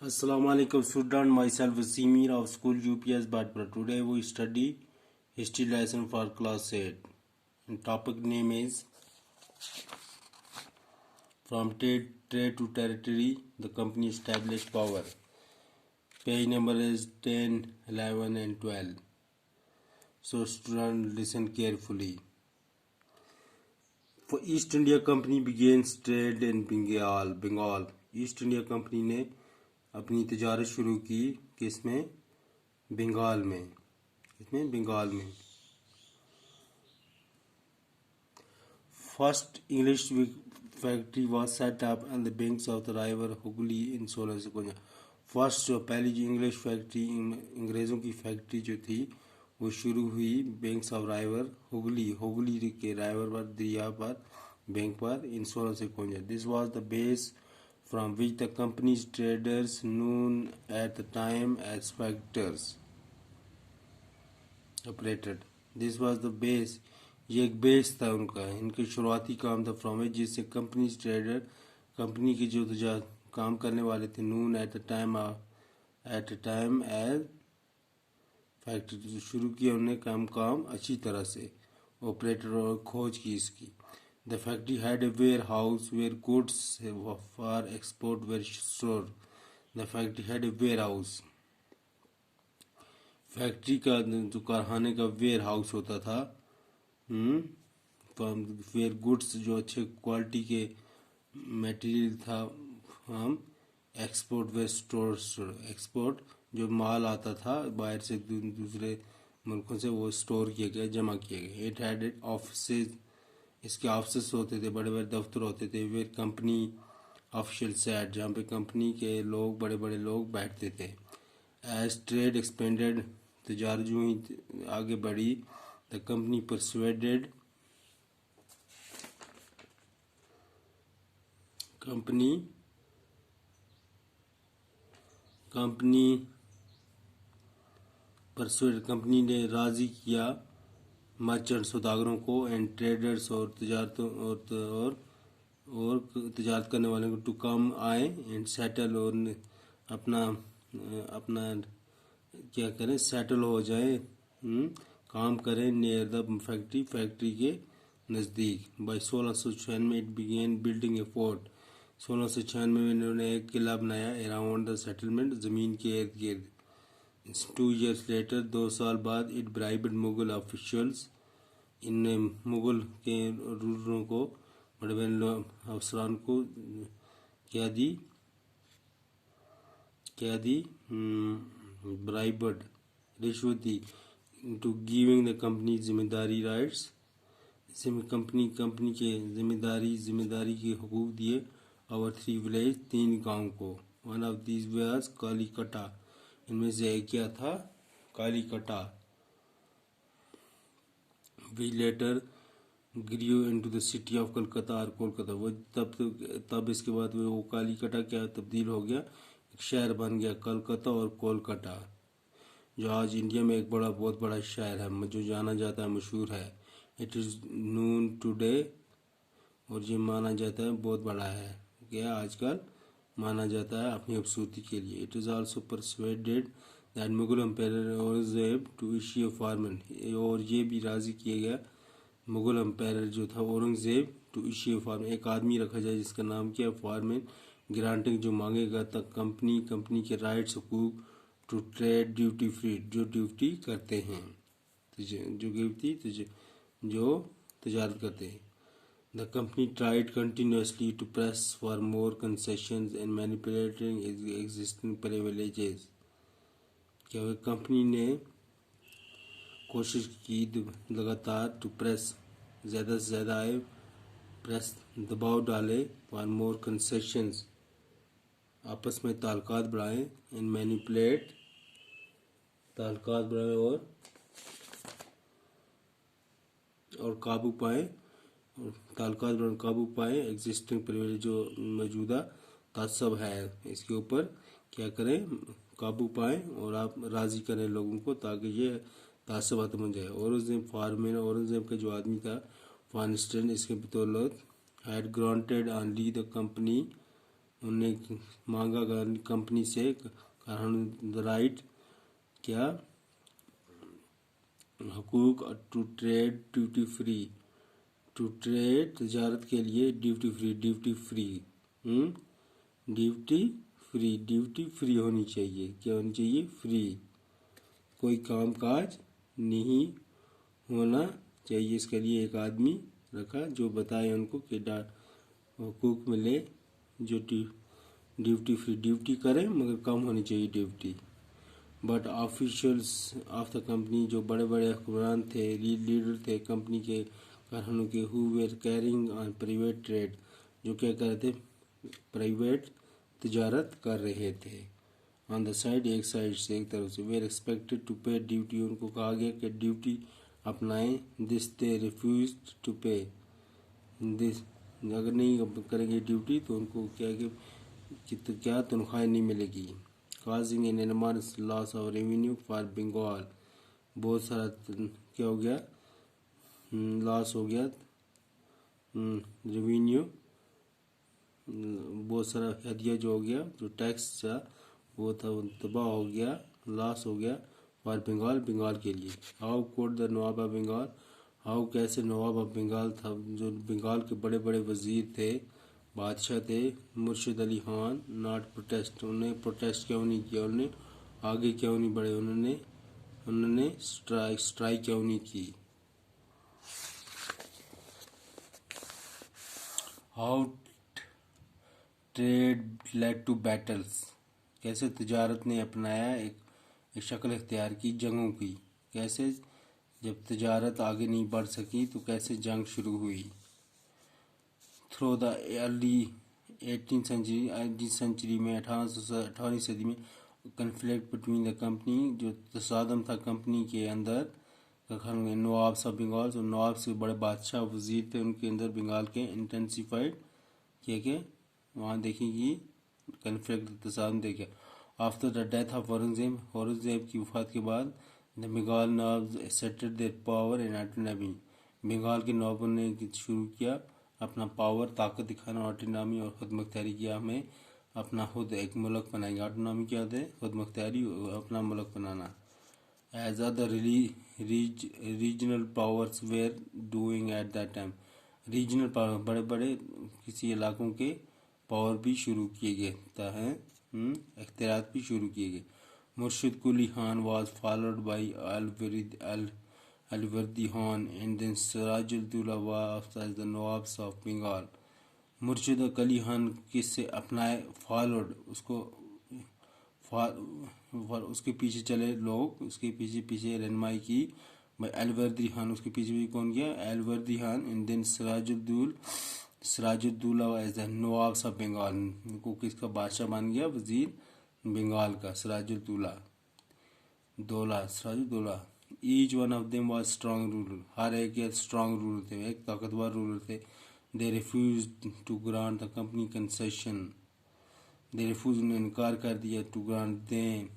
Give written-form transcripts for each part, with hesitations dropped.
Assalamu alaikum student, myself Simir of school UPS Badpur. Today we study history lesson for class 8. And topic name is from trade to territory, the company established power. Page number is 10, 11 and 12. So student listen carefully. For East India Company begins trade in Bengal. East India Company ने अपनी तिजारत शुरू की किसमें? बंगाल में. किसमें? बंगाल में. First English factory was set up on the banks of the river Hooghly in 1651. First जो पहली जो इंग्लिश फैक्ट्री अंग्रेज़ों की फैक्ट्री जो थी वो शुरू हुई बैंक्स ऑफ राइवर हुगली के राइवर पर दरिया पर बैंक पर इन 1651. This was the base from which the company's traders known at the time as factors operated. This was the base. ये एक बेस था उनका, इनके शुरुआती काम था फ्रॉम विच जिससे कंपनीज ट्रेडर कंपनी के जो काम करने वाले थे noon at the time as factory शुरू किया उन्होंने काम अच्छी तरह से ऑपरेटर और खोज की इसकी. The factory had a warehouse where goods for export were stored. The factory had a warehouse. Factory का जो कारखाने का वेयर हाउस होता था वेयर गुड्स जो अच्छे क्वालिटी के मटेरियल था हम एक्सपोर्ट वेयर स्टोर एक्सपोर्ट जो माल आता था बाहर से दूसरे मुल्कों से वो स्टोर किया गया जमा किया गया. इट हैड ऑफिसेज इसके ऑफिस होते थे बड़े बड़े दफ्तर होते थे वेयर कंपनी ऑफिशियल सेट जहाँ पे कंपनी के लोग बड़े बड़े लोग बैठते थे. एज ट्रेड एक्सपेंडेड तजारत जो ही आगे बढ़ी द कंपनी परसुएडेड कंपनी ने राजी किया मर्चेंट सौदागरों को एंड ट्रेडर्स और तजारत करने वालों को टू कम आए एंड सेटल और अपना क्या करें सेटल हो जाए काम करें नियर द फैक्ट्री के नज़दीक. By 1696 it began building A fort. 1696 में इन्होंने एक किला बनाया अराउंड द सेटलमेंट ज़मीन के इर्द गिर्द. 2 years later 2 साल बाद इट ब्राइब्ड मुगल ऑफिशियल्स इनने मुगल के रूलरों को बड़े बड़े अफसरान को क्या दी ब्राइब्ड रिश्वत दी टू गिविंग द कंपनी जिम्मेदारी राइट्स इसमें कंपनी के जिम्मेदारी के हुकूक दिए और 3 विलेज 3 गांव को. One of these was Kalikata. इनमें से एक क्या था? Kalikata. We later grew into the city of Calcutta और कोलकाता. वो तब इसके बाद वो कालीकटा क्या तब्दील हो गया एक शहर बन गया कलकत्ता और कोलकाता जो आज इंडिया में एक बहुत बड़ा शहर है जो जाना जाता है मशहूर है. इट इज़ नून टुडे और ये माना जाता है बहुत बड़ा है क्या आजकल माना जाता है अपनी खूबसूरती के लिए. It is also persuaded that Mughal empire Aurangzeb to issue format और ये भी राजी किया गया मुगल एम्पायर जो था औरंगजेब टू इशू फॉर्मेट एक आदमी रखा जाए जिसका नाम क्या फॉर्मेट ग्रांटिंग जो मांगेगा तक कंपनी के राइट्स हुकूक टू ट्रेड ड्यूटी फ्री जो ड्यूटी करते हैं जो तजारत करते हैं. The company tried continuously to press for more concessions and manipulating existing privileges. क्या हुआ कंपनी ने कोशिश की लगातार टू प्रेस ज़्यादा से ज़्यादा आए प्रेस दबाव डाले फॉर मोर कंसेशंस आपस में ताल्लुकात बढ़ाएं एंड मैनिपुलेट ताल्लुकात बढ़ाएं और काबू पाएं काबू पाए एग्जिस्टिंग प्रिविलेज जो मौजूदा तासब है इसके ऊपर क्या करें काबू पाएं और आप राज़ी करें लोगों को ताकि ये तासब खत्म हो जाए. औरंगजेब का जो आदमी था फानस्टन इसके बदौलत had granted only the company उन्हें मांगा कंपनी से द राइट क्या हकूक to trade duty free, to trade तजारत के लिए duty free, duty free duty free होनी चाहिए। क्या होनी चाहिए? फ्री। कोई काम काज नहीं होना चाहिए। इसके लिए एक आदमी रखा जो बताए उनको कि हकूक मिले, जो ड्यूटी फ्री ड्यूटी करें मगर कम होनी चाहिए duty. But officials of the company, जो बड़े बड़े हुक्मरान थे, लीडर थे कंपनी के कारखानों के, who were carrying on private trade, जो क्या कर रहे थे? प्राइवेट तजारत कर रहे थे। ऑन द साइड, एक साइड से, एक तरफ से, वेर एक्सपेक्टेड टू पे ड्यूटी, उनको कहा गया कि ड्यूटी अपनाएं। दिस दे रिफ्यूज टू पे दिस, अगर नहीं करेंगे ड्यूटी तो उनको क्या तनख्वाह नहीं मिलेगी। Causing an enormous loss of revenue for Bengal, बहुत सारा क्या हो गया? लॉस हो गया रेवेन्यू, बहुत सारा हदिया जो हो गया, जो टैक्स था वो था, तबाह हो गया, लॉस हो गया फॉर बंगाल, बंगाल के लिए। How could the Nawab of Bengal, how कैसे नवाब ऑफ बंगाल था, जो बंगाल के बड़े बड़े वजीर थे, बादशाह थे, मुर्शिद अली खान, नॉट प्रोटेस्ट, उन्हें प्रोटेस्ट क्यों नहीं किया? उन्होंने आगे क्यों नहीं बढ़े? उन्होंने स्ट्राइक क्यों नहीं की? How trade led to battles, कैसे तजारत ने अपनाया एक शक्ल इख्तियार की जंगों की। कैसे? जब तजारत आगे नहीं बढ़ सकी तो कैसे जंग शुरू हुई। Through the early 18th century में, 18वीं सदी में, कन्फ्लिक्ट बिटवीन द कंपनी, जो तसादम था कंपनी के अंदर, नवाब साहब बंगाल और नवाब से बड़े बादशाह वजीर थे उनके अंदर बंगाल के, इंटेंसिफाइड किया वहाँ देखेंगी कन्फ्लिक्ट तसादम देखे। After the death of Aurangzeb की वफात के बाद, the Bengal Nawab asserted their power in autonomy, Bengal के नवाबों ने शुरू किया अपना पावर, ताकत दिखाना, ऑटोनॉमी और खुद मुख्तारी किया। हमें अपना खुद एक मुल्क बनाएंगे। ऑटोनॉमी क्या होता है? खुद मुख्तारी, अपना मुल्क बनाना। As other regional powers were doing at that time, regional power, बड़े बड़े किसी इलाकों के पावर भी शुरू किए गए हैं, इख्तियारात भी शुरू किए गए। Murshid Quli Khan was followed by Alivardi Khan and then Sirajuddaulah was the nawabs of Bengal. Murshid Quli Khan किससे अपनाए? फॉलोड, उसके पीछे चले लोग, उसके पीछे पीछे रहनुमाई की भाई अलवर्दी खान, उसके पीछे भी कौन गया? Alivardi Khan and then Sirajuddaulah as the Nawab of Bengal, को किसका बादशाह बन गया? वजीर बंगाल का, Sirajuddaulah. Each one of them was strong ruler, हर एक स्ट्रांग रूलर थे, एक ताकतवर रूलर थे। They refuse to grant the company concession, they refuse, ने इनकार कर दिया, to grant the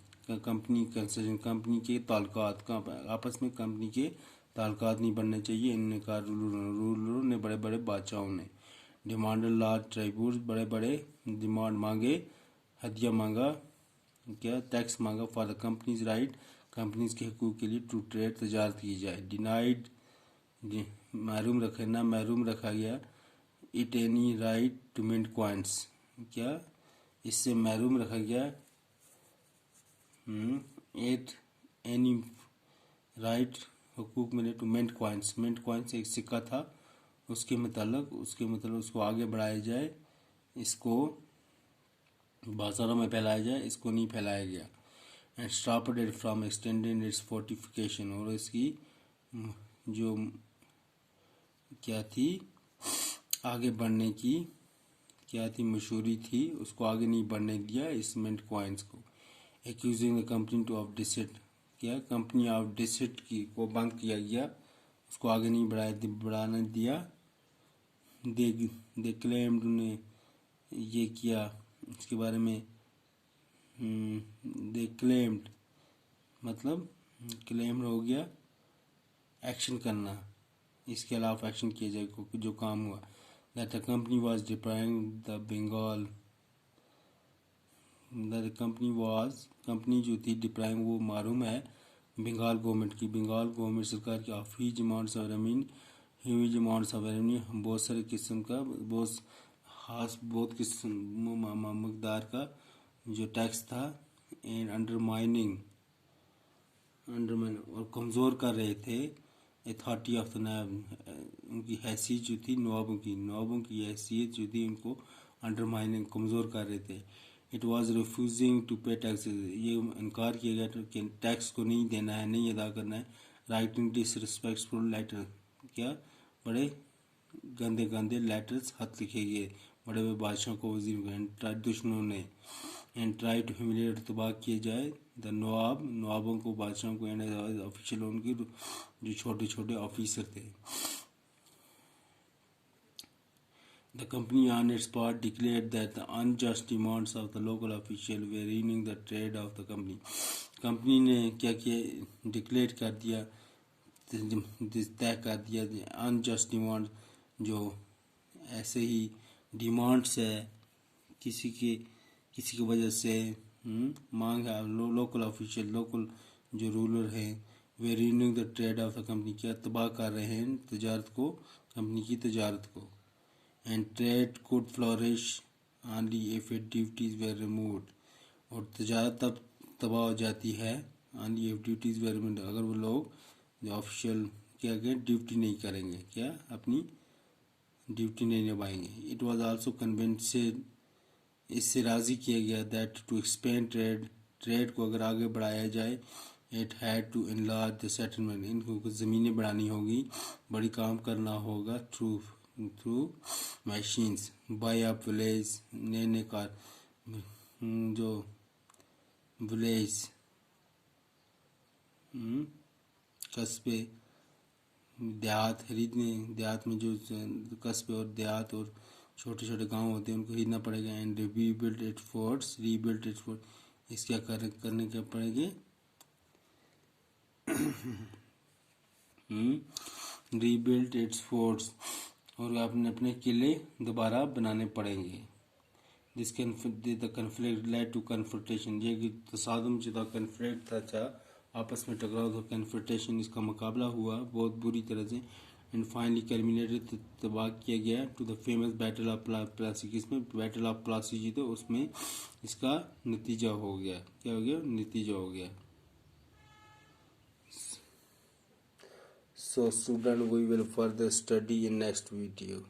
company concession, company के ताल्लुकात का, आपस में कंपनी के ताल्लुकात नहीं बनने चाहिए, इनकार रूलरों ने, बड़े बड़े बादशाहों ने। डिमांडेड लार्ज ट्राइब्यूट्स, बड़े बड़े डिमांड मांगे, हदिया मांगा, क्या? टैक्स मांगा for the companies right, companies के हकूक़ के लिए, टू ट्रेड तजारत की जाए। डिनाइड, महरूम रखा गया, it any right to mint coins, क्या? इससे महरूम रखा गया, इट एनी राइट हकूक़ मिले to mint coins, mint coins एक सिक्का था, उसके मतलब उसको आगे बढ़ाया जाए, इसको बाजारों में फैलाया जाए, इसको नहीं फैलाया गया। And stopped it from extending its fortification, और इसकी जो क्या थी आगे बढ़ने की, क्या थी मशहूरी थी, उसको आगे नहीं बढ़ने दिया इस मिंट कॉइन्स को। Accusing the company to of deceit, क्या? कंपनी ऑफ डिसिट की को बंद किया गया, उसको आगे नहीं बढ़ाने दिया। दे क्लेम्ड, उन्हें ये किया इसके बारे में, दे क्लेम्ड मतलब क्लेम हो गया एक्शन करना, इसके अलावा एक्शन किया जाए जो काम हुआ। That the company was depriving the Bengal the company जो थी डिप्राइंग वो मालूम है बंगाल गवर्नमेंट सरकार की of huge amounts of revenue बहुत सारे किस्म का बहुत किस्म मकदार का जो टैक्स था एंड अंडरमाइनिंग और कमज़ोर कर रहे थे अथॉरिटी ऑफ द नवाब, उनकी हैसियत जो थी नवाबों की हैसियत जो थी उनको अंडरमाइनिंग कमज़ोर कर रहे थे। इट वाज रिफ्यूजिंग टू पे टैक्सेस, ये इनकार किया गया कि टैक्स को नहीं देना है, नहीं अदा करना है। राइटिंग डिसरिस्पेक्टफुल लेटर, क्या बड़े गंदे गंदे लेटर्स खत लिखे गए बड़े बड़े बादशाहों को, वजीर को, दुश्मनों ने। एंड ट्राई टू ह्यूमिलेट, तबाह किए जाए द नवाबों को, बादशाहों को, एंड ऑफिशियल उनके जो छोटे छोटे ऑफिसर थे। The company on its part declared that the unjust demands of the local official were ruining the trade of the company. Company ने क्या किया, डिक्लेयर कर दिया, तय कर दिया अनजस्ट डिमांड, जो ऐसे ही डिमांड्स है किसी की वजह से मांग है, लोकल ऑफिशियल, लोकल जो रूलर हैं वे ruining the trade of the company, क्या तबाह कर रहे हैं तजारत को, कंपनी की तजारत को। And trade could flourish only if it duties were removed, और तजारत तब तबाह हो जाती है only if duties were removed, अगर वो लोग जो ऑफिशियल क्या करें ड्यूटी नहीं करेंगे, क्या अपनी ड्यूटी नहीं निभाएंगे। इट वाज आल्सो कन्विंस्ड, इससे राज़ी किया गया दैट टू एक्सपेंड ट्रेड को अगर आगे बढ़ाया जाए, it had to enlarge the settlement, इनको कुछ ज़मीनें बढ़ानी होगी, बड़ी काम करना होगा through machines, buy up village, नए कार जो विलेज कस्बे देहात खरीदने, देहात में जो कस्बे और देहात और छोटे छोटे गांव होते हैं उनको खरीदना पड़ेगा। एंड रीबिल्ड इट्स फोर्ट्स, इस क्या करने के पड़ेंगे, रीबिल्ड इट्स फोर्ट्स, और अपने किले दोबारा बनाने पड़ेंगे। This conflict led to confrontation, ये कि तसादम जुदा कन्फ्लिक्ट था, आपस में टकराव था, कन्फ्रंटेशन, इसका मुकाबला हुआ बहुत बुरी तरह से। एंड फाइनली टर्मिनेटेड, तबाह किया गया to the famous battle of Plassey, किसमें बैटल ऑफ प्लासी जी, तो उसमें इसका नतीजा हो गया, क्या हो गया, नतीजा हो गया। So student, we will further study in next video.